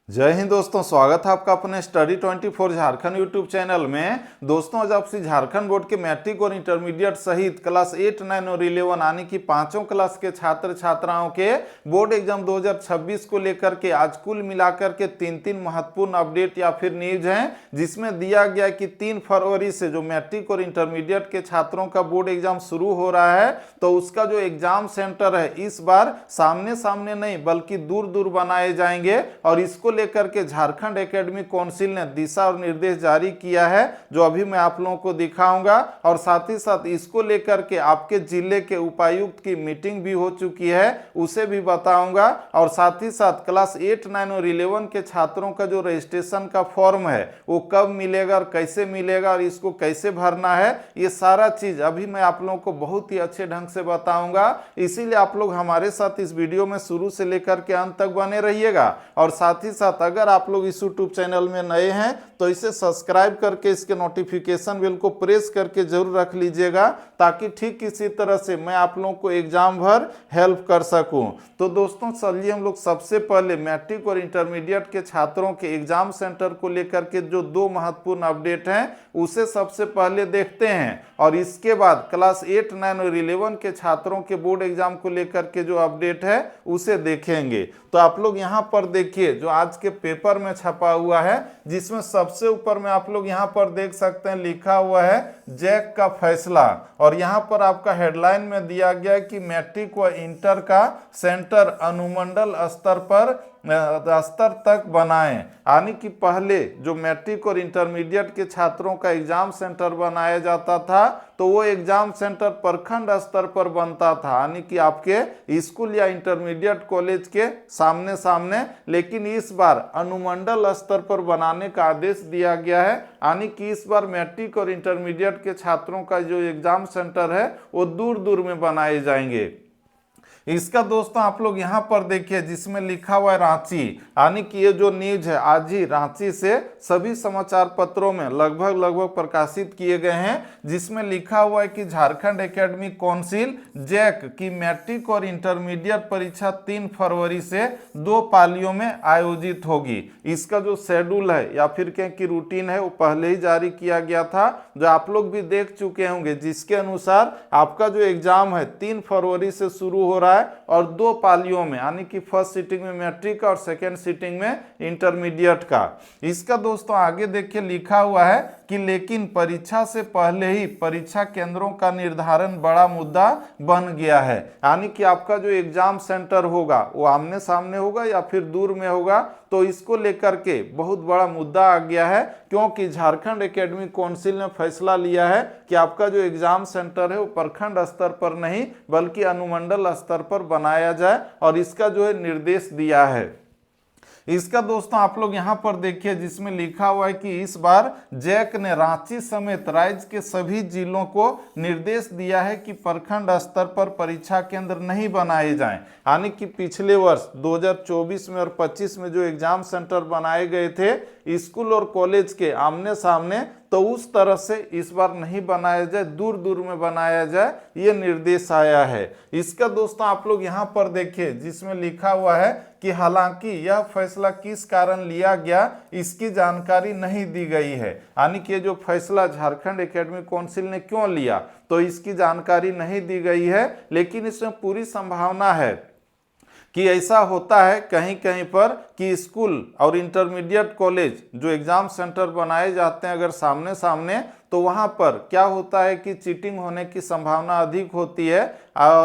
जय हिंद दोस्तों, स्वागत है आपका अपने स्टडी 24 झारखंड यूट्यूब चैनल में। दोस्तों आज आपसे झारखंड बोर्ड के मैट्रिक और इंटरमीडिएट सहित क्लास 8, 9 और 11 यानी कि पांचों क्लास के छात्र छात्राओं के बोर्ड एग्जाम 2026 को लेकर के आज कुल मिलाकर के तीन महत्वपूर्ण अपडेट या फिर न्यूज हैं, जिसमें दिया गया कि 3 फरवरी से जो मैट्रिक और इंटरमीडिएट के छात्रों का बोर्ड एग्जाम शुरू हो रहा है, तो उसका जो एग्जाम सेंटर है इस बार सामने सामने नहीं बल्कि दूर दूर बनाए जाएंगे। और इसको लेकर के झारखंड एकेडमिक काउंसिल ने दिशा और निर्देश जारी किया है, जो अभी मैं आप लोगों को दिखाऊंगा। और साथ ही साथ इसको लेकर के आपके जिले के उपायुक्त की मीटिंग भी हो चुकी है, उसे भी बताऊंगा। और साथ ही साथ क्लास 8, 9 और 11 के छात्रों का जो रजिस्ट्रेशन का फॉर्म है वो कब मिलेगा और कैसे मिलेगा और इसको कैसे भरना है, ये सारा चीज अभी मैं आप लोगों को बहुत ही अच्छे ढंग से बताऊंगा। इसीलिए आप लोग हमारे साथ इस वीडियो में शुरू से लेकर के अंत तक बने रहिएगा। और साथ ही साथ अगर आप लोग इस यूट्यूब चैनल में नए हैं तो इसे सब्सक्राइब करके इसके नोटिफिकेशन बेल को प्रेस करके जरूर रख लीजिएगा, ताकि ठीक इसी तरह से मैं आप लोगों को एग्जाम भर हेल्प कर सकूं। तो दोस्तों चलिए हम लोग सबसे पहले मैट्रिक और इंटरमीडिएट के छात्रों के एग्जाम सेंटर को लेकर के जो 2 महत्वपूर्ण अपडेट हैं उसे सबसे पहले देखते हैं। और इसके बाद क्लास 8, 9 और 11 के छात्रों के बोर्ड एग्जाम को लेकर के जो अपडेट है उसे देखेंगे। तो आप लोग यहाँ पर देखिए जो आज के पेपर में छपा हुआ है, जिसमें सबसे ऊपर में आप लोग यहाँ पर देख सकते हैं लिखा हुआ है जैक का फैसला। और यहाँ पर आपका हेडलाइन में दिया गया है कि मैट्रिक व इंटर का सेंटर अनुमंडल स्तर तक बनाएं। यानी कि पहले जो मैट्रिक और इंटरमीडिएट के छात्रों का एग्जाम सेंटर बनाया जाता था तो वो एग्जाम सेंटर प्रखंड स्तर पर बनता था, यानी कि आपके स्कूल या इंटरमीडिएट कॉलेज के सामने सामने। लेकिन इस बार अनुमंडल स्तर पर बनाने का आदेश दिया गया है, यानी कि इस बार मैट्रिक और इंटरमीडिएट के छात्रों का जो एग्जाम सेंटर है वो दूर दूर में बनाए जाएंगे। इसका दोस्तों आप लोग यहाँ पर देखिए जिसमें लिखा हुआ है रांची, यानी कि ये जो न्यूज है आज ही रांची से सभी समाचार पत्रों में लगभग प्रकाशित किए गए हैं, जिसमें लिखा हुआ है कि झारखंड एकेडमिक काउंसिल जैक की मैट्रिक और इंटरमीडिएट परीक्षा 3 फरवरी से 2 पालियों में आयोजित होगी। इसका जो शेड्यूल है या फिर कहें कि रूटीन है वो पहले ही जारी किया गया था, जो आप लोग भी देख चुके होंगे, जिसके अनुसार आपका जो एग्जाम है 3 फरवरी से शुरू हो रहा है और 2 पालियों में, यानी कि फर्स्ट सीटिंग में मैट्रिक का और सेकेंड सीटिंग में इंटरमीडिएट का। इसका दोस्तों आगे देखिए लिखा हुआ है कि लेकिन परीक्षा से पहले ही परीक्षा केंद्रों का निर्धारण बड़ा मुद्दा बन गया है, यानी कि आपका जो एग्जाम सेंटर होगा वो आमने सामने होगा या फिर दूर में होगा। तो इसको लेकर के बहुत बड़ा मुद्दा आ गया है, क्योंकि झारखंड एकेडमिक काउंसिल ने फैसला लिया है कि आपका जो एग्जाम सेंटर है वो प्रखंड स्तर पर नहीं बल्कि अनुमंडल स्तर पर बनाया जाए, और इसका जो है निर्देश दिया है। इसका दोस्तों आप लोग यहाँ पर देखिए जिसमें लिखा हुआ है कि इस बार जैक ने रांची समेत राज्य के सभी जिलों को निर्देश दिया है कि प्रखंड स्तर पर परीक्षा केंद्र नहीं बनाए जाएं। यानी कि पिछले वर्ष 2024 में और 25 में जो एग्जाम सेंटर बनाए गए थे स्कूल और कॉलेज के आमने सामने, तो उस तरह से इस बार नहीं बनाया जाए, दूर दूर में बनाया जाए, ये निर्देश आया है। इसका दोस्तों आप लोग यहाँ पर देखिए जिसमें लिखा हुआ है कि हालांकि यह फैसला किस कारण लिया गया इसकी जानकारी नहीं दी गई है, यानी कि जो फैसला झारखंड एकेडमिक काउंसिल ने क्यों लिया तो इसकी जानकारी नहीं दी गई है। लेकिन इसमें पूरी संभावना है कि ऐसा होता है कहीं कहीं पर कि स्कूल और इंटरमीडिएट कॉलेज जो एग्जाम सेंटर बनाए जाते हैं अगर सामने सामने, तो वहाँ पर क्या होता है कि चीटिंग होने की संभावना अधिक होती है,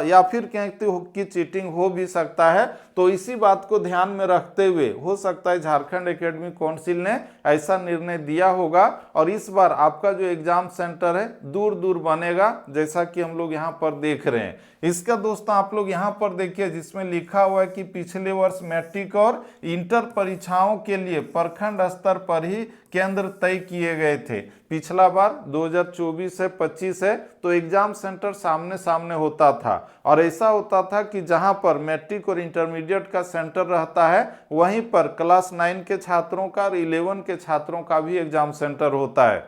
या फिर कहते हो कि चीटिंग हो भी सकता है। तो इसी बात को ध्यान में रखते हुए हो सकता है झारखंड एकेडमिक काउंसिल ने ऐसा निर्णय दिया होगा, और इस बार आपका जो एग्जाम सेंटर है दूर दूर बनेगा, जैसा कि हम लोग यहाँ पर देख रहे हैं। इसका दोस्तों आप लोग यहाँ पर देखिए जिसमें लिखा हुआ है कि पिछले वर्ष मैट्रिक और इंटर परीक्षाओं के लिए प्रखंड स्तर पर ही केंद्र तय किए गए थे। पिछला बार 2024 से 25 है तो एग्जाम सेंटर सामने सामने होता था, और ऐसा होता था कि जहां पर मैट्रिक और इंटरमीडिएट का सेंटर रहता है वहीं पर क्लास 9 के छात्रों का और 11 के छात्रों का भी एग्जाम सेंटर होता है।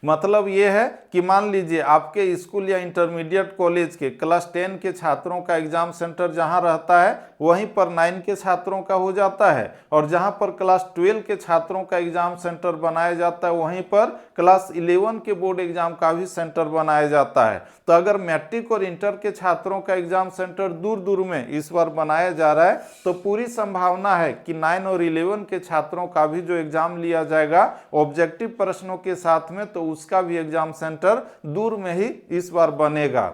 मतलब ये है कि मान लीजिए आपके स्कूल या इंटरमीडिएट कॉलेज के क्लास 10 के छात्रों का एग्जाम सेंटर जहां रहता है वहीं पर 9 के छात्रों का हो जाता है, और जहां पर क्लास 12 के छात्रों का एग्जाम सेंटर बनाया जाता है वहीं पर क्लास 11 के बोर्ड एग्जाम का भी सेंटर बनाया जाता है। तो अगर मैट्रिक और इंटर के छात्रों का एग्जाम सेंटर दूर दूर में इस बार बनाया जा रहा है तो पूरी संभावना है कि 9 और 11 के छात्रों का भी जो एग्जाम लिया जाएगा ऑब्जेक्टिव प्रश्नों के साथ में, तो उसका भी एग्जाम सेंटर दूर में ही इस बार बनेगा।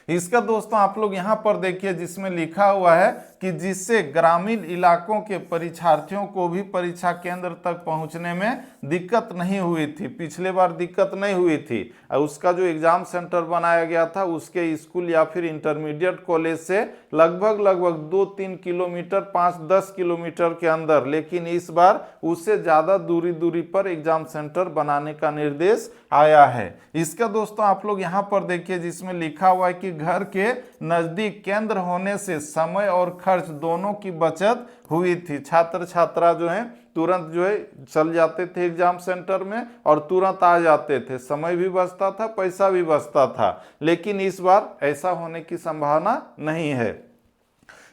इसका दोस्तों आप लोग यहां पर देखिए जिसमें लिखा हुआ है कि जिससे ग्रामीण इलाकों के परीक्षार्थियों को भी परीक्षा केंद्र तक पहुंचने में दिक्कत नहीं हुई थी। पिछले बार दिक्कत नहीं हुई थी, उसका जो एग्जाम सेंटर बनाया गया था उसके स्कूल या फिर इंटरमीडिएट कॉलेज से लगभग 2-3 किलोमीटर 5-10 किलोमीटर के अंदर, लेकिन इस बार उससे ज्यादा दूरी पर एग्जाम सेंटर बनाने का निर्देश आया है। इसका दोस्तों आप लोग यहाँ पर देखिए जिसमें लिखा हुआ है कि घर के नजदीक केंद्र होने से समय और खर्च दोनों की बचत हुई थी। छात्र छात्रा जो है तुरंत जो है चल जाते थे एग्जाम सेंटर में और तुरंत आ जाते थे, समय भी बचता था, पैसा भी बचता था। लेकिन इस बार ऐसा होने की संभावना नहीं है।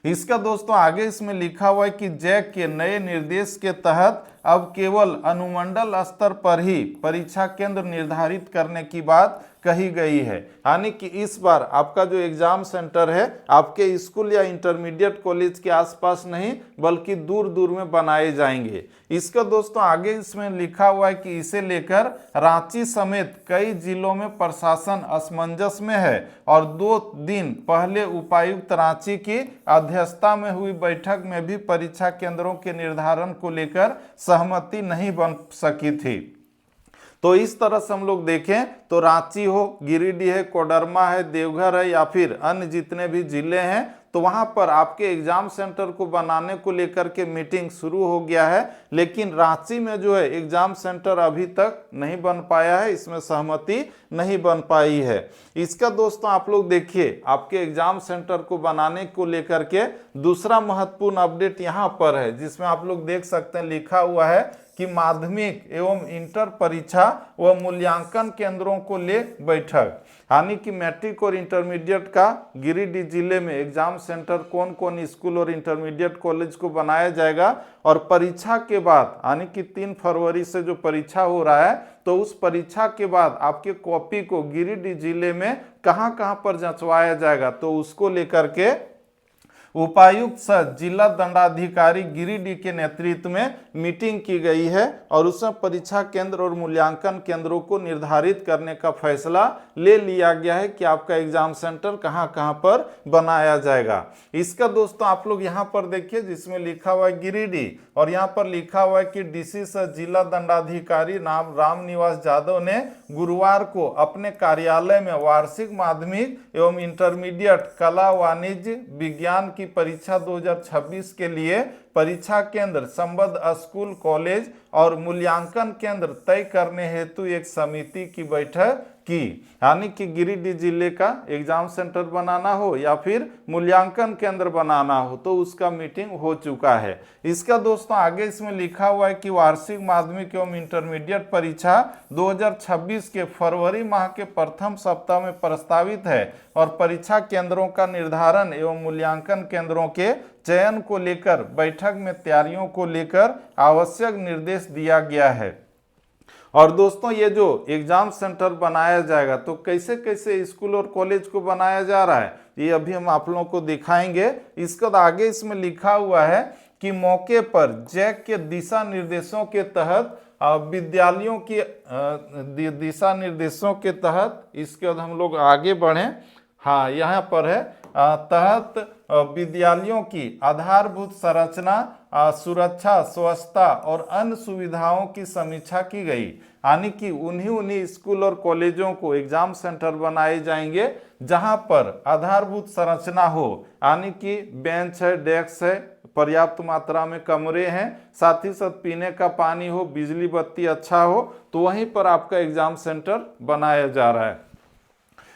इसका दोस्तों आगे इसमें लिखा हुआ है कि जैक के नए निर्देश के तहत अब केवल अनुमंडल स्तर पर ही परीक्षा केंद्र निर्धारित करने की बात कही गई है। यानी कि इस बार आपका जो एग्जाम सेंटर है आपके स्कूल या इंटरमीडिएट कॉलेज के आसपास नहीं बल्कि दूर दूर में बनाए जाएंगे। इसका दोस्तों आगे इसमें लिखा हुआ है कि इसे लेकर रांची समेत कई जिलों में प्रशासन असमंजस में है और 2 दिन पहले उपायुक्त रांची की अध्यक्षता में हुई बैठक में भी परीक्षा केंद्रों के निर्धारण को लेकर सहमति नहीं बन सकी थी। तो इस तरह से हम लोग देखें तो रांची हो, गिरिडीह है, कोडरमा है, देवघर है या फिर अन्य जितने भी जिले हैं तो वहां पर आपके एग्जाम सेंटर को बनाने को लेकर के मीटिंग शुरू हो गया है। लेकिन रांची में जो है एग्जाम सेंटर अभी तक नहीं बन पाया है, इसमें सहमति नहीं बन पाई है। इसका दोस्तों आप लोग देखिए आपके एग्जाम सेंटर को बनाने को लेकर के दूसरा महत्वपूर्ण अपडेट यहाँ पर है जिसमें आप लोग देख सकते हैं लिखा हुआ है कि माध्यमिक एवं इंटर परीक्षा व मूल्यांकन केंद्रों को ले बैठक। यानी कि मैट्रिक और इंटरमीडिएट का गिरिडीह जिले में एग्जाम सेंटर कौन कौन स्कूल और इंटरमीडिएट कॉलेज को बनाया जाएगा और परीक्षा के बाद यानी कि 3 फरवरी से जो परीक्षा हो रहा है तो उस परीक्षा के बाद आपके कॉपी को गिरिडीह जिले में कहां कहां पर जंचवाया जाएगा तो उसको लेकर के उपायुक्त सह जिला दंडाधिकारी गिरिडीह के नेतृत्व में मीटिंग की गई है और उसमें परीक्षा केंद्र और मूल्यांकन केंद्रों को निर्धारित करने का फैसला ले लिया गया है कि आपका एग्जाम सेंटर कहां कहां पर बनाया जाएगा। इसका दोस्तों आप लोग यहां पर देखिए जिसमें लिखा हुआ है गिरिडीह और यहां पर लिखा हुआ है कि डीसी सह जिला दंडाधिकारी नाम रामनिवास यादव ने गुरुवार को अपने कार्यालय में वार्षिक माध्यमिक एवं इंटरमीडिएट कला वाणिज्य विज्ञान की परीक्षा 2026 के लिए परीक्षा केंद्र संबद्ध स्कूल कॉलेज और मूल्यांकन केंद्र तय करने हेतु एक समिति की बैठक की। यानी कि गिरिडीह जिले का एग्जाम सेंटर बनाना हो या फिर मूल्यांकन केंद्र बनाना हो तो उसका मीटिंग हो चुका है। इसका दोस्तों आगे इसमें लिखा हुआ है कि वार्षिक माध्यमिक एवं इंटरमीडिएट परीक्षा 2026 के फरवरी माह के प्रथम सप्ताह में प्रस्तावित है और परीक्षा केंद्रों का निर्धारण एवं मूल्यांकन केंद्रों के चयन को लेकर बैठक में तैयारियों को लेकर आवश्यक निर्देश दिया गया है। और दोस्तों ये जो एग्जाम सेंटर बनाया जाएगा तो कैसे कैसे स्कूल और कॉलेज को बनाया जा रहा है ये अभी हम आप लोगों को दिखाएंगे। इसके आगे इसमें लिखा हुआ है कि मौके पर जैक के दिशा निर्देशों के तहत विद्यालयों की दिशा निर्देशों के तहत इसके बाद हम लोग आगे बढ़ें। हाँ यहाँ पर है तहत विद्यालयों की आधारभूत संरचना सुरक्षा स्वच्छता और अन्य सुविधाओं की समीक्षा की गई। यानी कि उन्हीं स्कूल और कॉलेजों को एग्जाम सेंटर बनाए जाएंगे जहां पर आधारभूत संरचना हो, यानी कि बेंच है, डेस्क है, पर्याप्त मात्रा में कमरे हैं, साथ ही साथ पीने का पानी हो, बिजली बत्ती अच्छा हो, तो वहीं पर आपका एग्जाम सेंटर बनाया जा रहा है।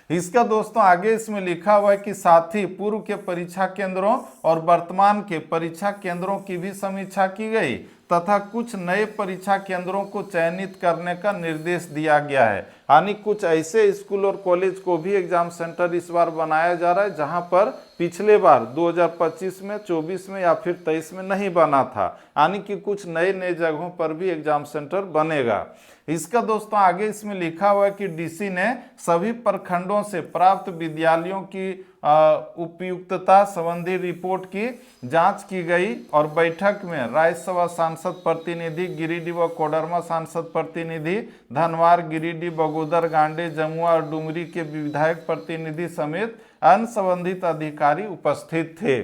इसका दोस्तों आगे इसमें लिखा हुआ है कि साथ ही पूर्व के परीक्षा केंद्रों और वर्तमान के परीक्षा केंद्रों की भी समीक्षा की गई तथा कुछ नए परीक्षा केंद्रों को चयनित करने का निर्देश दिया गया है। यानी कुछ ऐसे स्कूल और कॉलेज को भी एग्जाम सेंटर इस बार बनाया जा रहा है जहां पर पिछले बार 2025 में, 24 में या फिर 23 में नहीं बना था, यानी कि कुछ नए नए जगहों पर भी एग्जाम सेंटर बनेगा। इसका दोस्तों आगे इसमें लिखा हुआ है कि डीसी ने सभी प्रखंडों से प्राप्त विद्यालयों की उपयुक्तता संबंधी रिपोर्ट की जांच की गई और बैठक में राज्यसभा सांसद प्रतिनिधि, गिरिडीह व कोडरमा सांसद प्रतिनिधि, धनवार, गिरिडीह, बगोदर, गांडे, जमुआ और डुमरी के विधायक प्रतिनिधि समेत अन्य संबंधित अधिकारी उपस्थित थे।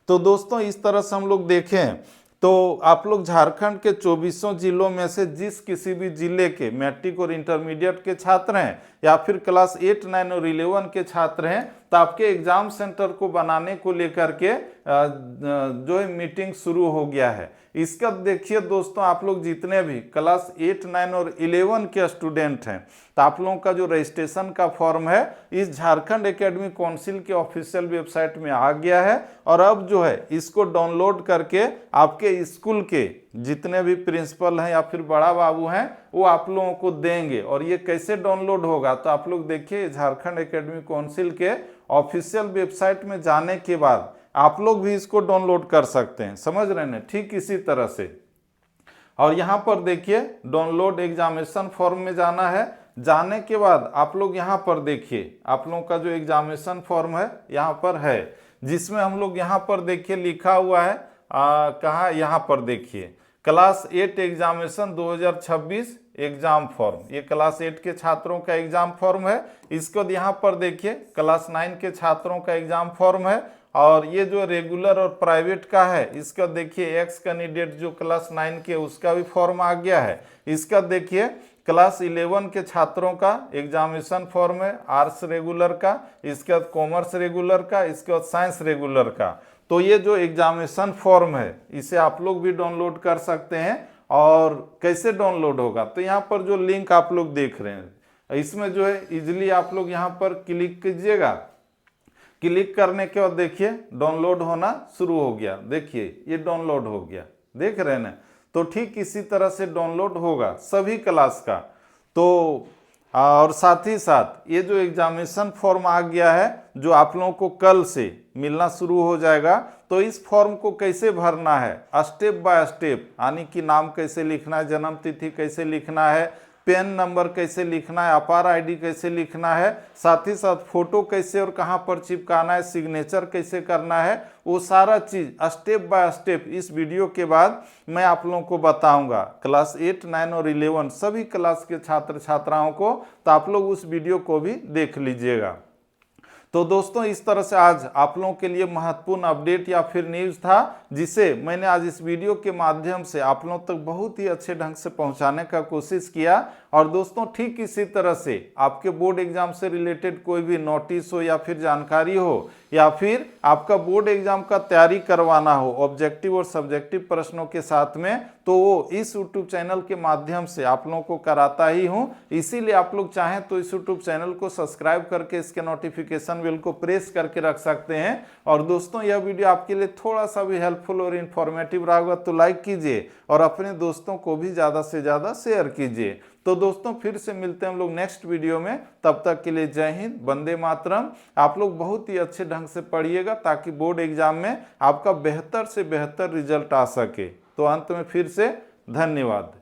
तो दोस्तों इस तरह से हम लोग देखें तो आप लोग झारखंड के 24 जिलों में से जिस किसी भी जिले के मैट्रिक और इंटरमीडिएट के छात्र हैं या फिर क्लास 8, 9 और 11 के छात्र हैं, तो आपके एग्जाम सेंटर को बनाने को लेकर के जो है मीटिंग शुरू हो गया है। इसका देखिए दोस्तों, आप लोग जितने भी क्लास 8, 9 और 11 के स्टूडेंट हैं, तो आप लोगों का जो रजिस्ट्रेशन का फॉर्म है इस झारखंड एकेडमिक काउंसिल के ऑफिशियल वेबसाइट में आ गया है और अब जो है इसको डाउनलोड करके आपके स्कूल के जितने भी प्रिंसिपल हैं या फिर बड़ा बाबू हैं वो आप लोगों को देंगे। और ये कैसे डाउनलोड होगा, तो आप लोग देखिए झारखंड एकेडमिक काउंसिल के ऑफिशियल वेबसाइट में जाने के बाद आप लोग भी इसको डाउनलोड कर सकते हैं, समझ रहे हैं, ठीक इसी तरह से। और यहाँ पर देखिए डाउनलोड एग्जामिनेशन फॉर्म में जाना है। जाने के बाद आप लोग यहाँ पर देखिए आप लोगों का जो एग्जामिनेशन फॉर्म है यहाँ पर है, जिसमें हम लोग यहाँ पर देखिए लिखा हुआ है कहाँ, यहाँ पर देखिए क्लास 8 एग्जामिनेशन 2026 एग्जाम फॉर्म, ये क्लास 8 के छात्रों का एग्जाम फॉर्म है। इसके बाद यहाँ पर देखिए क्लास 9 के छात्रों का एग्जाम फॉर्म है और ये जो रेगुलर और प्राइवेट का है इसका देखिए एक्स कैंडिडेट जो क्लास 9 के उसका भी फॉर्म आ गया है। इसका देखिए क्लास 11 के छात्रों का एग्जामिनेशन फॉर्म है, आर्ट्स रेगुलर का, इसके बाद कॉमर्स रेगुलर का, इसके बाद साइंस रेगुलर का। तो ये जो एग्जामिनेशन फॉर्म है इसे आप लोग भी डाउनलोड कर सकते हैं। और कैसे डाउनलोड होगा, तो यहाँ पर जो लिंक आप लोग देख रहे हैं इसमें जो है इजिली आप लोग यहाँ पर क्लिक कीजिएगा। क्लिक करने के बाद देखिए डाउनलोड होना शुरू हो गया, देखिए ये डाउनलोड हो गया, देख रहे हैं ना। तो ठीक इसी तरह से डाउनलोड होगा सभी क्लास का। तो और साथ ही साथ ये जो एग्जामिनेशन फॉर्म आ गया है जो आप लोगों को कल से मिलना शुरू हो जाएगा। तो इस फॉर्म को कैसे भरना है स्टेप बाय स्टेप, यानी कि नाम कैसे लिखना है, जन्म तिथि कैसे लिखना है, पेन नंबर कैसे लिखना है, अपार आईडी कैसे लिखना है, साथ ही साथ फोटो कैसे और कहां पर चिपकाना है, सिग्नेचर कैसे करना है, वो सारा चीज स्टेप बाय स्टेप इस वीडियो के बाद मैं आप लोगों को बताऊंगा। क्लास 8, 9 और 11 सभी क्लास के छात्र छात्राओं को, तो आप लोग उस वीडियो को भी देख लीजिएगा। तो दोस्तों इस तरह से आज आप लोगों के लिए महत्वपूर्ण अपडेट या फिर न्यूज़ था जिसे मैंने आज इस वीडियो के माध्यम से आप लोगों तक बहुत ही अच्छे ढंग से पहुंचाने का कोशिश किया। और दोस्तों ठीक इसी तरह से आपके बोर्ड एग्जाम से रिलेटेड कोई भी नोटिस हो या फिर जानकारी हो या फिर आपका बोर्ड एग्जाम का तैयारी करवाना हो ऑब्जेक्टिव और सब्जेक्टिव प्रश्नों के साथ में, तो वो इस यूट्यूब चैनल के माध्यम से आप लोगों को कराता ही हूं। इसीलिए आप लोग चाहें तो इस यूट्यूब चैनल को सब्सक्राइब करके इसके नोटिफिकेशन बेल को प्रेस करके रख सकते हैं। और दोस्तों यह वीडियो आपके लिए थोड़ा सा भी हेल्पफुल और इन्फॉर्मेटिव रहा होगा तो लाइक कीजिए और अपने दोस्तों को भी ज़्यादा से ज़्यादा शेयर कीजिए। तो दोस्तों फिर से मिलते हैं हम लोग नेक्स्ट वीडियो में, तब तक के लिए जय हिंद, वंदे मातरम। आप लोग बहुत ही अच्छे ढंग से पढ़िएगा ताकि बोर्ड एग्जाम में आपका बेहतर से बेहतर रिजल्ट आ सके। तो अंत में फिर से धन्यवाद।